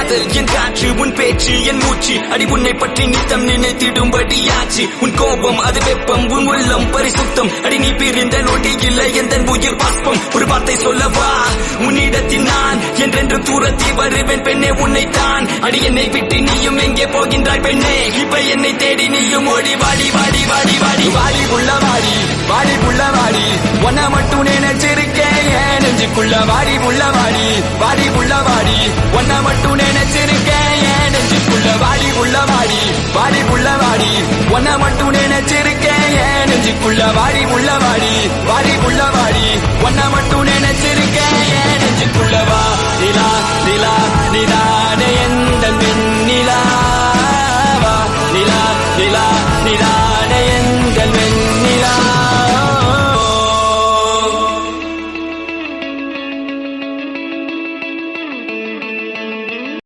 காதல் என் காற்று உன் பேச்சு என் மூச்சு அடி உன்னை பற்றி நித்தம் நினைத்திடும்படியாச்சு உன் கோபம் அது வெப்பம் உன் உள்ளம் பரிசுத்தம் அடி நீ பிரிந்த நொடி இல்லை எந்த உயிர் பாஸ்பம் ஒரு வார்த்தை சொல்லவா உன்னிடத்தில் நான் என்றென்று தூரத்தி வருவேன் பெண்ணே உன்னைத்தான் அடி என்னை விட்டு நீயும் எங்கே போகின்றாய் பெண்ணே இப்ப என்னை தேடி நீயும் ஓடி வாடி வாடி வாடி வாடி வாடி புள்ள வாடி வாடி புள்ள வாடி ஒன்ன மட்டும் நினைச்சிருக்கேன் ஏன் நெஞ்சுக்குள்ள வாடி புள்ள வாடி வாடி புள்ள வாடி ஒன்ன மட்டும் நினைச்சிருக்கேன் ஏன் நெஞ்சுக்குள்ள வாடி புள்ள வாடி வாடி புள்ள வாடி ஒன்ன மட்டும் நினைச்சிருக்கேன் ஏன் நெஞ்சுக்குள்ள வாடி புள்ள வாடி வாடி புள்ள வாடி ஒன்ன மட்டும் நினைச்சிருக்கேன் ஏன் நெஞ்சுக்குள்ள வா திலா திலா